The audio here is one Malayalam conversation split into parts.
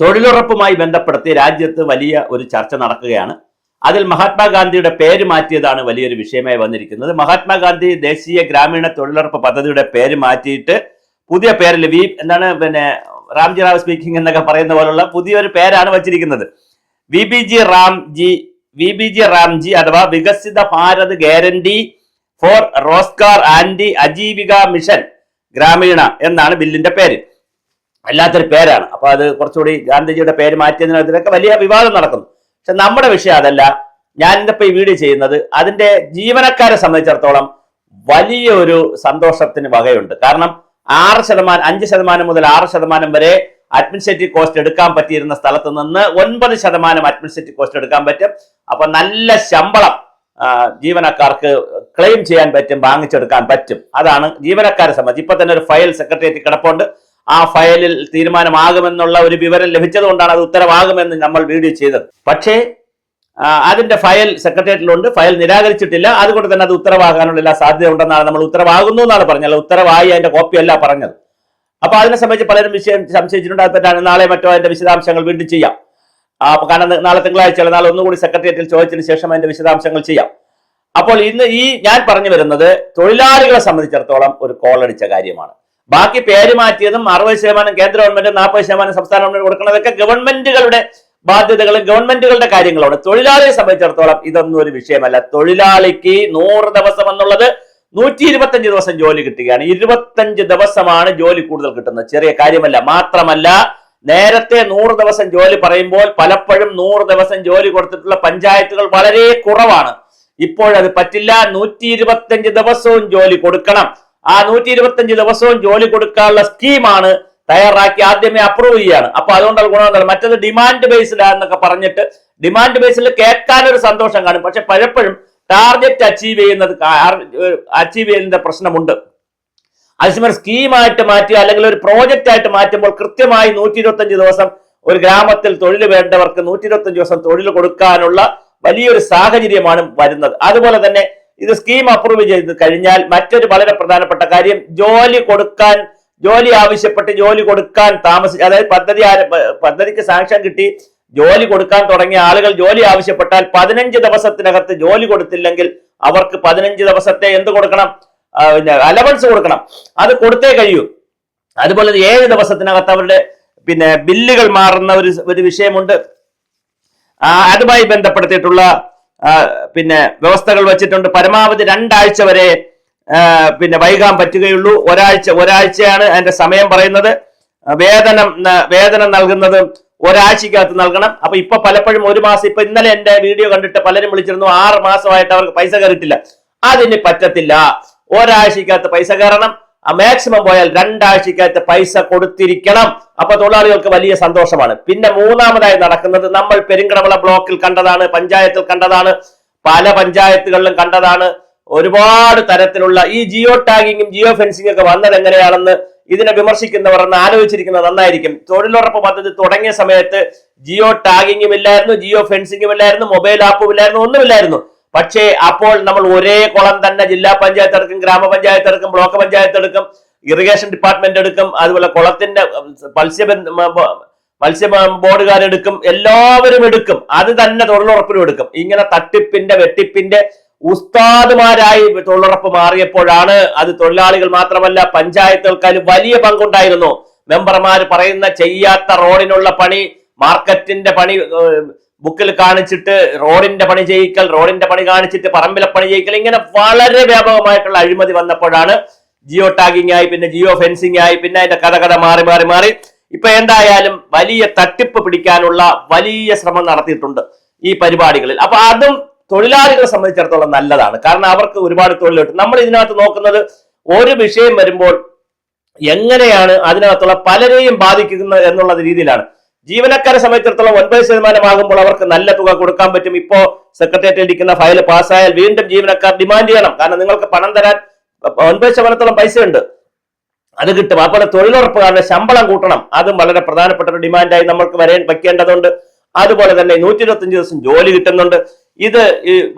തൊഴിലുറപ്പുമായി ബന്ധപ്പെടുത്തി രാജ്യത്ത് വലിയ ഒരു ചർച്ച നടക്കുകയാണ്. അതിൽ മഹാത്മാഗാന്ധിയുടെ പേര് മാറ്റിയതാണ് വലിയൊരു വിഷയമായി വന്നിരിക്കുന്നത്. മഹാത്മാഗാന്ധി ദേശീയ ഗ്രാമീണ തൊഴിലുറപ്പ് പദ്ധതിയുടെ പേര് മാറ്റിയിട്ട് പുതിയ പേരിൽ റാംജി റാവ് സ്പീക്കിംഗ് എന്നൊക്കെ പറയുന്ന പോലുള്ള പുതിയൊരു പേരാണ് വച്ചിരിക്കുന്നത്. വി ബി ജി റാംജി അഥവാ വികസിത Bharat guarantee four Rozgar and Ajeevika mission ഗ്രാമീണ എന്നാണ് ബില്ലിന്റെ പേര്. അല്ലാത്തൊരു പേരാണ്. അപ്പൊ അത് കുറച്ചുകൂടി ഗാന്ധിജിയുടെ പേര് മാറ്റിയതിനൊക്കെ വലിയ വിവാദം നടക്കുന്നു. പക്ഷെ നമ്മുടെ വിഷയം അതല്ല. ഞാൻ ഇന്നിപ്പോ ഈ വീഡിയോ ചെയ്യുന്നത് അതിന്റെ ജീവനക്കാരെ സംബന്ധിച്ചിടത്തോളം വലിയ ഒരു സന്തോഷത്തിന് വകയുണ്ട്. കാരണം 5% മുതൽ 6% വരെ അഡ്മിനിസ്ട്രേറ്റീവ് കോസ്റ്റ് എടുക്കാൻ പറ്റിയിരുന്ന സ്ഥലത്ത് നിന്ന് 9% അഡ്മിനിസ്ട്രേറ്റീവ് കോസ്റ്റ് എടുക്കാൻ പറ്റും. അപ്പൊ നല്ല ശമ്പളം ജീവനക്കാർക്ക് ക്ലെയിം ചെയ്യാൻ പറ്റും, വാങ്ങിച്ചെടുക്കാൻ പറ്റും. അതാണ് ജീവനക്കാരെ സംബന്ധിച്ച്. ഇപ്പൊ തന്നെ ഒരു ഫയൽ സെക്രട്ടേറിയറ്റ് കിടപ്പുണ്ട്. ആ ഫയലിൽ തീരുമാനമാകുമെന്നുള്ള ഒരു വിവരം ലഭിച്ചതുകൊണ്ടാണ് അത് ഉത്തരവാകുമെന്ന് നമ്മൾ വീഡിയോ ചെയ്തത്. പക്ഷേ അതിന്റെ ഫയൽ സെക്രട്ടേറിയറ്റിലുണ്ട്, ഫയൽ നിരാകരിച്ചിട്ടില്ല. അതുകൊണ്ട് തന്നെ അത് ഉത്തരവാകാനുള്ള എല്ലാ സാധ്യത ഉണ്ടെന്നാണ് നമ്മൾ ഉത്തരവാകുന്നു എന്നാണ് പറഞ്ഞത്. ഉത്തരവായി അതിന്റെ കോപ്പിയല്ല പറഞ്ഞത്. അപ്പൊ അതിനെ സംബന്ധിച്ച് പലരും വിഷയം സംശയിച്ചിട്ടുണ്ട്. അത് പറ്റാണ് നാളെ മറ്റോ അതിന്റെ വിശദാംശങ്ങൾ വീണ്ടും ചെയ്യാം. കാരണം നാളെ തിങ്കളാഴ്ച നാളെ ഒന്നുകൂടി സെക്രട്ടേറിയറ്റിൽ ചോദിച്ചതിന് ശേഷം അതിന്റെ വിശദാംശങ്ങൾ ചെയ്യാം. അപ്പോൾ ഇന്ന് ഈ ഞാൻ പറഞ്ഞു വരുന്നത് തൊഴിലാളികളെ സംബന്ധിച്ചിടത്തോളം ഒരു കോളടിച്ച കാര്യമാണ്. ബാക്കി പേര് മാറ്റിയതും 60% കേന്ദ്ര ഗവൺമെന്റ് 40% സംസ്ഥാന ഗവൺമെന്റ് കൊടുക്കുന്നതൊക്കെ ഗവൺമെന്റുകളുടെ ബാധ്യതകളും ഗവൺമെന്റുകളുടെ കാര്യങ്ങളാണ്. തൊഴിലാളിയെ സംബന്ധിച്ചിടത്തോളം ഇതൊന്നും ഒരു വിഷയമല്ല. തൊഴിലാളിക്ക് 100 ദിവസം എന്നുള്ളത് 125 ദിവസം ജോലി കിട്ടുകയാണ്. 25 ദിവസമാണ് ജോലി കൂടുതൽ കിട്ടുന്നത്. ചെറിയ കാര്യമല്ല. മാത്രമല്ല, നേരത്തെ 100 ദിവസം ജോലി പറയുമ്പോൾ പലപ്പോഴും 100 ദിവസം ജോലി കൊടുത്തിട്ടുള്ള പഞ്ചായത്തുകൾ വളരെ കുറവാണ്. ഇപ്പോഴത് പറ്റില്ല. 125 ദിവസവും ജോലി കൊടുക്കണം. ആ 125 ദിവസവും ജോലി കൊടുക്കാനുള്ള സ്കീമാണ് തയ്യാറാക്കി ആദ്യമേ അപ്രൂവ് ചെയ്യാണ്. അപ്പൊ അതുകൊണ്ടുള്ള ഗുണം മറ്റത് ഡിമാൻഡ് ബേസ്ഡിലാന്നൊക്കെ പറഞ്ഞിട്ട് ഡിമാൻഡ് ബേസിൽ കേൾക്കാനൊരു സന്തോഷം കാണും. പക്ഷെ പലപ്പോഴും ടാർഗറ്റ് അച്ചീവ് ചെയ്യുന്നതിന്റെ പ്രശ്നമുണ്ട്. അതേസമയം സ്കീമായിട്ട് മാറ്റി അല്ലെങ്കിൽ ഒരു പ്രോജക്റ്റ് ആയിട്ട് മാറ്റുമ്പോൾ കൃത്യമായി 125 ദിവസം ഒരു ഗ്രാമത്തിൽ തൊഴിൽ വേണ്ടവർക്ക് 125 ദിവസം തൊഴിൽ കൊടുക്കാനുള്ള വലിയൊരു സാഹചര്യമാണ് വരുന്നത്. അതുപോലെ തന്നെ ഇത് സ്കീം അപ്രൂവ് ചെയ്ത് കഴിഞ്ഞാൽ മറ്റൊരു വളരെ പ്രധാനപ്പെട്ട കാര്യം, ജോലി ആവശ്യപ്പെട്ട് ജോലി കൊടുക്കാൻ അതായത് പദ്ധതിക്ക് സാങ്ഷൻ കിട്ടി ജോലി കൊടുക്കാൻ തുടങ്ങിയ ആളുകൾ ജോലി ആവശ്യപ്പെട്ടാൽ 15 ദിവസത്തിനകത്ത് ജോലി കൊടുത്തില്ലെങ്കിൽ അവർക്ക് 15 ദിവസത്തെ എന്ത് കൊടുക്കണം? അലവൻസ് കൊടുക്കണം. അത് കൊടുത്തേ കഴിയൂ. അതുപോലെ 7 ദിവസത്തിനകത്ത് അവരുടെ ബില്ലുകൾ മാറുന്ന ഒരു വിഷയമുണ്ട്. അതുമായി ബന്ധപ്പെടുത്തിയിട്ടുള്ള വ്യവസ്ഥകൾ വെച്ചിട്ടുണ്ട്. പരമാവധി 2 ആഴ്ച വരെ വൈകാൻ പറ്റുകയുള്ളൂ. ഒരാഴ്ചയാണ് അതിന്റെ സമയം പറയുന്നത്. വേതനം നൽകുന്നത് ഒരാഴ്ചക്കകത്ത് നൽകണം. അപ്പൊ ഇപ്പൊ പലപ്പോഴും 1 മാസം, ഇപ്പൊ ഇന്നലെ എന്റെ വീഡിയോ കണ്ടിട്ട് പലരും വിളിച്ചിരുന്നു 6 മാസമായിട്ട് അവർക്ക് പൈസ കയറിയിട്ടില്ല. അതിന് പറ്റത്തില്ല. ഒരാഴ്ചക്കകത്ത് പൈസ കയറണം. മാക്സിമം പോയാൽ 2 ആഴ്ചക്കകത്ത് പൈസ കൊടുത്തിരിക്കണം. അപ്പൊ തൊഴിലാളികൾക്ക് വലിയ സന്തോഷമാണ്. പിന്നെ മൂന്നാമതായി നടക്കുന്നത് നമ്മൾ പെരിങ്കടവിള ബ്ലോക്കിൽ കണ്ടതാണ്, പഞ്ചായത്തിൽ കണ്ടതാണ്, പല പഞ്ചായത്തുകളിലും കണ്ടതാണ്. ഒരുപാട് തരത്തിലുള്ള ഈ ജിയോ ടാഗിങ്ങും ജിയോ ഫെൻസിംഗ് ഒക്കെ വന്നത് എങ്ങനെയാണെന്ന് ഇതിനെ വിമർശിക്കുന്നവർ എന്ന് ആലോചിച്ചിരിക്കുന്നത് നന്നായിരിക്കും. തൊഴിലുറപ്പ് പദ്ധതി തുടങ്ങിയ സമയത്ത് ജിയോ ടാഗിങ്ങും ഇല്ലായിരുന്നു, ജിയോ ഫെൻസിംഗും ഇല്ലായിരുന്നു, മൊബൈൽ ആപ്പും ഇല്ലായിരുന്നു, ഒന്നുമില്ലായിരുന്നു. പക്ഷേ അപ്പോൾ നമ്മൾ ഒരേ കുളം തന്നെ ജില്ലാ പഞ്ചായത്ത് എടുക്കും, ഗ്രാമപഞ്ചായത്ത് എടുക്കും, ബ്ലോക്ക് പഞ്ചായത്ത് എടുക്കും, ഇറിഗേഷൻ ഡിപ്പാർട്ട്മെന്റ് എടുക്കും, അതുപോലെ കുളത്തിന്റെ മത്സ്യ ബോർഡുകാരെടുക്കും, എല്ലാവരും എടുക്കും. അത് തന്നെ തൊഴിലുറപ്പിനും എടുക്കും. ഇങ്ങനെ തട്ടിപ്പിന്റെ വെട്ടിപ്പിന്റെ ഉസ്താദുമാരായി തൊഴിലുറപ്പ് മാറിയപ്പോഴാണ് അത് തൊഴിലാളികൾ മാത്രമല്ല പഞ്ചായത്തുകൾക്കാരും വലിയ പങ്കുണ്ടായിരുന്നു. മെമ്പർമാർ പറയുന്ന ചെയ്യാത്ത റോഡിനുള്ള പണി, മാർക്കറ്റിന്റെ പണി ബുക്കിൽ കാണിച്ചിട്ട് റോഡിന്റെ പണി ചെയ്യിക്കൽ, റോഡിന്റെ പണി കാണിച്ചിട്ട് പറമ്പിലെ പണി ചെയ്യിക്കൽ, ഇങ്ങനെ വളരെ വ്യാപകമായിട്ടുള്ള അഴിമതി വന്നപ്പോഴാണ് ജിയോ ടാഗിംഗ് ആയി, പിന്നെ ജിയോ ഫെൻസിംഗ് ആയി, പിന്നെ അതിന്റെ കഥ മാറി ഇപ്പൊ എന്തായാലും വലിയ തട്ടിപ്പ് പിടിക്കാനുള്ള വലിയ ശ്രമം നടത്തിയിട്ടുണ്ട് ഈ പരിപാടികളിൽ. അപ്പൊ അതും തൊഴിലാളികളെ സംബന്ധിച്ചിടത്തോളം നല്ലതാണ്. കാരണം അവർക്ക് ഒരുപാട് തൊഴിൽ കിട്ടും. നമ്മൾ ഇതിനകത്ത് നോക്കുന്നത് ഒരു വിഷയം വരുമ്പോൾ എങ്ങനെയാണ് അതിനകത്തുള്ള പലരെയും ബാധിക്കുന്നത് എന്നുള്ള രീതിയിലാണ്. ജീവനക്കാരെ സംബന്ധിച്ചിടത്തോളം 9% ആകുമ്പോൾ അവർക്ക് നല്ല തുക കൊടുക്കാൻ പറ്റും. ഇപ്പോ സെക്രട്ടേറിയറ്റിൽ ഇരിക്കുന്ന ഫയൽ പാസ്സായാൽ വീണ്ടും ജീവനക്കാർ ഡിമാൻഡ് ചെയ്യണം. കാരണം നിങ്ങൾക്ക് പണം തരാൻ 9% പൈസയുണ്ട്, അത് കിട്ടും. അതുപോലെ തൊഴിലുറപ്പുകാരുടെ ശമ്പളം കൂട്ടണം. അതും വളരെ പ്രധാനപ്പെട്ട ഒരു ഡിമാൻഡായി നമ്മൾക്ക് വെക്കേണ്ടതുണ്ട്. അതുപോലെ തന്നെ 125 ദിവസം ജോലി കിട്ടുന്നുണ്ട്. ഇത്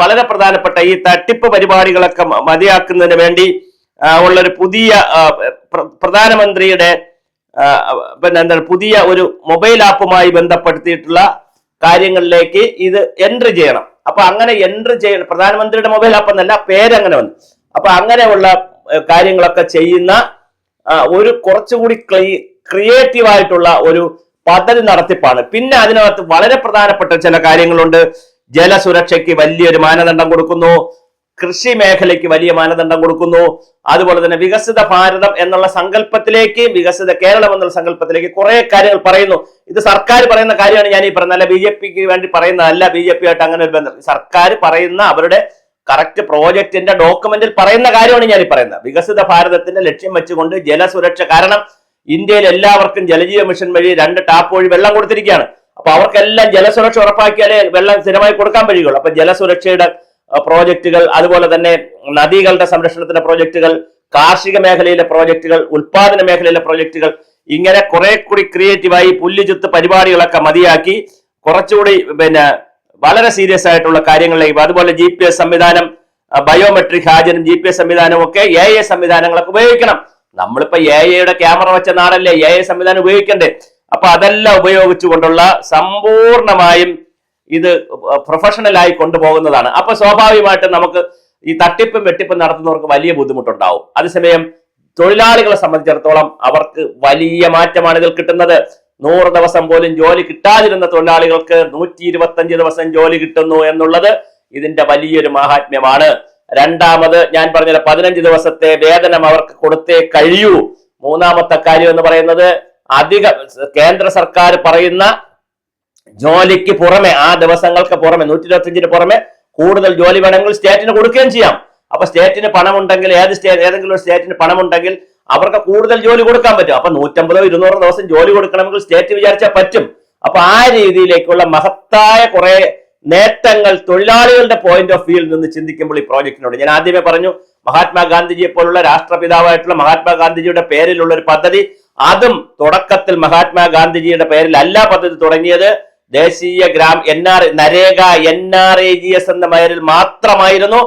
വളരെ പ്രധാനപ്പെട്ട ഈ തട്ടിപ്പ് പരിപാടികളൊക്കെ മതിയാക്കുന്നതിന് വേണ്ടി ഉള്ളൊരു പുതിയ പ്രധാനമന്ത്രിയുടെ പിന്നെ എന്താണ് പുതിയ ഒരു മൊബൈൽ ആപ്പുമായി ബന്ധപ്പെടുത്തിയിട്ടുള്ള കാര്യങ്ങളിലേക്ക് ഇത് എൻട്രി ചെയ്യണം. അപ്പൊ അങ്ങനെ എൻട്രി ചെയ്യണം. പ്രധാനമന്ത്രിയുടെ മൊബൈൽ ആപ്പ് എന്നല്ല, പേരങ്ങനെ വന്നു. അപ്പൊ അങ്ങനെയുള്ള കാര്യങ്ങളൊക്കെ ചെയ്യുന്ന ഒരു കുറച്ചുകൂടി ക്രിയേറ്റീവ് ആയിട്ടുള്ള ഒരു പദ്ധതി നടത്തിപ്പാണ്. പിന്നെ അതിനകത്ത് വളരെ പ്രധാനപ്പെട്ട ചില കാര്യങ്ങളുണ്ട്. ജലസുരക്ഷയ്ക്ക് വലിയൊരു മാനദണ്ഡം കൊടുക്കുന്നു, കൃഷി മേഖലയ്ക്ക് വലിയ മാനദണ്ഡം കൊടുക്കുന്നു. അതുപോലെ തന്നെ വികസിത ഭാരതം എന്നുള്ള സങ്കല്പത്തിലേക്ക്, വികസിത കേരളം എന്നുള്ള സങ്കല്പത്തിലേക്ക് കുറെ കാര്യങ്ങൾ പറയുന്നു. ഇത് സർക്കാർ പറയുന്ന കാര്യമാണ് ഞാൻ ഈ പറയുന്നത്, അല്ല BJPക്ക് വേണ്ടി പറയുന്നതല്ല. BJP ആയിട്ട് അങ്ങനെ ഒരു ബന്ധം. സർക്കാർ പറയുന്ന അവരുടെ കറക്റ്റ് പ്രോജക്റ്റിന്റെ ഡോക്യുമെന്റിൽ പറയുന്ന കാര്യമാണ് ഞാൻ ഈ പറയുന്നത്. വികസിത ഭാരതത്തിന്റെ ലക്ഷ്യം വെച്ചുകൊണ്ട് ജലസുരക്ഷ, കാരണം ഇന്ത്യയിൽ എല്ലാവർക്കും ജലജീവ മിഷൻ വഴി 2 ടാപ്പ് വഴി വെള്ളം കൊടുത്തിരിക്കുകയാണ്. അപ്പൊ അവർക്കെല്ലാം ജലസുരക്ഷ ഉറപ്പാക്കിയാലേ വെള്ളം സ്ഥിരമായി കൊടുക്കാൻ കഴിയുള്ളൂ. അപ്പൊ ജലസുരക്ഷയുടെ പ്രോജക്റ്റുകൾ, അതുപോലെ തന്നെ നദികളുടെ സംരക്ഷണത്തിന്റെ പ്രോജക്റ്റുകൾ, കാർഷിക മേഖലയിലെ പ്രോജക്റ്റുകൾ, ഉൽപാദന മേഖലയിലെ പ്രോജക്റ്റുകൾ, ഇങ്ങനെ കുറെ കൂടി ക്രിയേറ്റീവായി പുല്ലുചുത്ത് പരിപാടികളൊക്കെ മതിയാക്കി കുറച്ചുകൂടി പിന്നെ വളരെ സീരിയസ് ആയിട്ടുള്ള കാര്യങ്ങളിലേക്ക്, അതുപോലെ GPS സംവിധാനം, ബയോമെട്രിക് ഹാജരും GPS സംവിധാനവും ഒക്കെ AI സംവിധാനങ്ങളൊക്കെ ഉപയോഗിക്കണം. നമ്മളിപ്പോ AI ക്യാമറ വെച്ച നാടല്ലേ, AI സംവിധാനം ഉപയോഗിക്കണ്ടേ? അപ്പൊ അതെല്ലാം ഉപയോഗിച്ചുകൊണ്ടുള്ള സമ്പൂർണമായും ഇത് പ്രൊഫഷണലായി കൊണ്ടുപോകുന്നതാണ്. അപ്പൊ സ്വാഭാവികമായിട്ടും നമുക്ക് ഈ തട്ടിപ്പും വെട്ടിപ്പും നടത്തുന്നവർക്ക് വലിയ ബുദ്ധിമുട്ടുണ്ടാവും. അതേസമയം തൊഴിലാളികളെ സംബന്ധിച്ചിടത്തോളം അവർക്ക് വലിയ മാറ്റമാണ് ഇതിൽ കിട്ടുന്നത്. 100 ദിവസം പോലും ജോലി കിട്ടാതിരുന്ന തൊഴിലാളികൾക്ക് 125 ദിവസം ജോലി കിട്ടുന്നു എന്നുള്ളത് ഇതിന്റെ വലിയൊരു മാഹാത്മ്യമാണ്. രണ്ടാമത് ഞാൻ പറഞ്ഞ 15 ദിവസത്തെ വേതനം അവർക്ക് കൊടുത്തേ കഴിയൂ. മൂന്നാമത്തെ കാര്യം എന്ന് പറയുന്നത് കേന്ദ്ര സർക്കാർ പറയുന്ന ജോലിക്ക് പുറമെ, ആ ദിവസങ്ങൾക്ക് പുറമെ 125 പുറമെ കൂടുതൽ ജോലി വേണമെങ്കിൽ സ്റ്റേറ്റിന് കൊടുക്കുകയും ചെയ്യാം. അപ്പൊ സ്റ്റേറ്റിന് പണമുണ്ടെങ്കിൽ, ഏതെങ്കിലും ഒരു സ്റ്റേറ്റിന് പണമുണ്ടെങ്കിൽ അവർക്ക് കൂടുതൽ ജോലി കൊടുക്കാൻ പറ്റും. അപ്പൊ 150 200 ദിവസം ജോലി കൊടുക്കണമെങ്കിൽ സ്റ്റേറ്റ് വിചാരിച്ചാൽ പറ്റും. അപ്പൊ ആ രീതിയിലേക്കുള്ള മഹത്തായ കുറെ നേട്ടങ്ങൾ തൊഴിലാളികളുടെ പോയിന്റ് ഓഫ് വ്യൂവിൽ നിന്ന് ചിന്തിക്കുമ്പോൾ ഈ പ്രോജക്റ്റിനോട് ഞാൻ ആദ്യമേ പറഞ്ഞു, മഹാത്മാഗാന്ധിജിയെ പോലുള്ള രാഷ്ട്രപിതാവായിട്ടുള്ള മഹാത്മാഗാന്ധിജിയുടെ പേരിലുള്ള ഒരു പദ്ധതി, അതും തുടക്കത്തിൽ മഹാത്മാഗാന്ധിജിയുടെ പേരിലല്ല പദ്ധതി തുടങ്ങിയത്. ദേശീയ നരേഗ NRAGS എന്ന പേരിൽ മാത്രമായിരുന്നു.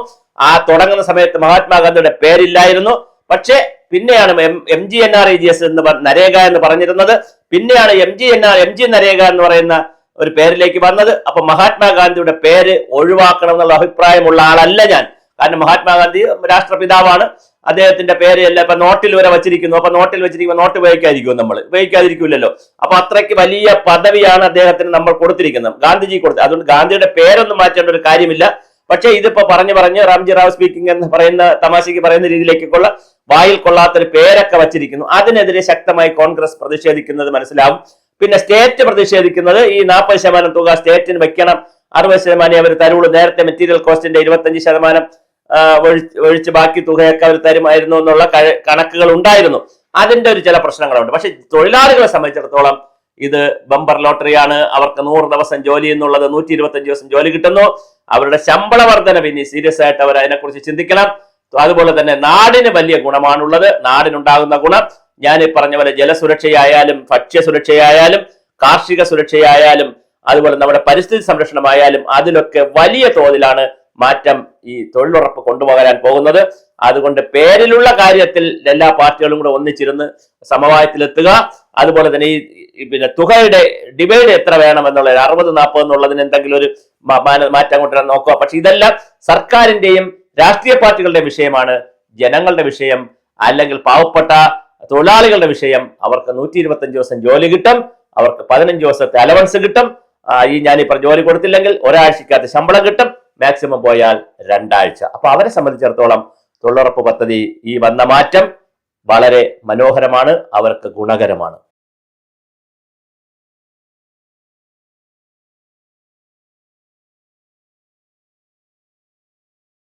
ആ തുടങ്ങുന്ന സമയത്ത് മഹാത്മാഗാന്ധിയുടെ പേരില്ലായിരുന്നു. പക്ഷെ പിന്നെയാണ് MGNRAGS എന്ന് നരേഗ എന്ന് പറഞ്ഞിരുന്നത്. പിന്നെയാണ് MG നരേഗ എന്ന് പറയുന്ന ഒരു പേരിലേക്ക് വന്നത്. അപ്പൊ മഹാത്മാഗാന്ധിയുടെ പേര് ഒഴിവാക്കണം എന്നുള്ള അഭിപ്രായമുള്ള ആളല്ല ഞാൻ. കാരണം മഹാത്മാഗാന്ധി രാഷ്ട്രപിതാവാണ്. അദ്ദേഹത്തിന്റെ പേര് എല്ലാം ഇപ്പൊ നോട്ടിൽ വരെ വച്ചിരിക്കുന്നു. അപ്പൊ നോട്ടിൽ വെച്ചിരിക്കുമ്പോൾ നോട്ട് ഉപയോഗിക്കാതിരിക്കും, നമ്മൾ ഉപയോഗിക്കാതിരിക്കില്ലല്ലോ. അപ്പൊ അത്രയ്ക്ക് വലിയ പദവിയാണ് അദ്ദേഹത്തിന് നമ്മൾ കൊടുത്തിരിക്കുന്നത്, ഗാന്ധിജി കൊടുത്തത്. അതുകൊണ്ട് ഗാന്ധിയുടെ പേരൊന്നും മാറ്റേണ്ട ഒരു കാര്യമില്ല. പക്ഷെ ഇതിപ്പോ പറഞ്ഞ് റാംജി റാവ് സ്പീക്കിംഗ് എന്ന് പറയുന്ന തമാശയ്ക്ക് പറയുന്ന രീതിയിലേക്കുള്ള വായിൽ കൊള്ളാത്തൊരു പേരൊക്കെ വച്ചിരിക്കുന്നു. അതിനെതിരെ ശക്തമായി കോൺഗ്രസ് പ്രതിഷേധിക്കുന്നത് മനസ്സിലാവും. പിന്നെ സ്റ്റേറ്റ് പ്രതിഷേധിക്കുന്നത് ഈ 40% തുക സ്റ്റേറ്റിന് വെക്കണം, 60% അവർ തരുള്ളൂ. നേരത്തെ മെറ്റീരിയൽ കോസ്റ്റിന്റെ 25% ഒഴിച്ച് ബാക്കി തുകയൊക്കെ അവർ തരുമായിരുന്നു എന്നുള്ള കണക്കുകൾ ഉണ്ടായിരുന്നു. അതിന്റെ ഒരു ചില പ്രശ്നങ്ങളുണ്ട്. പക്ഷെ തൊഴിലാളികളെ സംബന്ധിച്ചിടത്തോളം ഇത് ബമ്പർ ലോട്ടറിയാണ്. അവർക്ക് 100 ദിവസം ജോലി എന്നുള്ളത് 125 ദിവസം ജോലി കിട്ടുന്നു. അവരുടെ ശമ്പള വർധന പിന്നെ സീരിയസ് ആയിട്ട് അവർ അതിനെക്കുറിച്ച് ചിന്തിക്കണം. അതുപോലെ തന്നെ നാടിന് വലിയ ഗുണമാണുള്ളത്. നാടിനുണ്ടാകുന്ന ഗുണം ഞാൻ ഈ പറഞ്ഞ പോലെ ജലസുരക്ഷയായാലും, ഭക്ഷ്യസുരക്ഷയായാലും, കാർഷിക സുരക്ഷയായാലും, അതുപോലെ നമ്മുടെ പരിസ്ഥിതി സംരക്ഷണമായാലും അതിലൊക്കെ വലിയ തോതിലാണ് മാറ്റം ഈ തൊഴിലുറപ്പ് കൊണ്ടുപോകാൻ പോകുന്നത്. അതുകൊണ്ട് പേരിലുള്ള കാര്യത്തിൽ എല്ലാ പാർട്ടികളും കൂടെ ഒന്നിച്ചിരുന്ന് സമവായത്തിലെത്തുക. അതുപോലെ തന്നെ ഈ പിന്നെ തുകയുടെ ഡിവൈഡ് എത്ര വേണം എന്നുള്ളത് 60-40 എന്നുള്ളതിന് എന്തെങ്കിലും ഒരു മാറ്റം കൊണ്ടുവരാൻ നോക്കുക. പക്ഷെ ഇതെല്ലാം സർക്കാരിന്റെയും രാഷ്ട്രീയ പാർട്ടികളുടെ വിഷയമാണ്. ജനങ്ങളുടെ വിഷയം അല്ലെങ്കിൽ പാവപ്പെട്ട തൊഴിലാളികളുടെ വിഷയം. അവർക്ക് 125 ദിവസം ജോലി കിട്ടും, അവർക്ക് 15 ദിവസത്തെ അലവൻസ് കിട്ടും. ഞാനിപ്പോ ജോലി കൊടുത്തില്ലെങ്കിൽ ഒരാഴ്ചക്കകത്ത് ശമ്പളം കിട്ടും, മാക്സിമം പോയാൽ 2 ആഴ്ച. അപ്പൊ അവരെ സംബന്ധിച്ചിടത്തോളം തൊഴിലുറപ്പ് പദ്ധതി, ഈ വന്ന മാറ്റം വളരെ മനോഹരമാണ്, അവർക്ക് ഗുണകരമാണ്.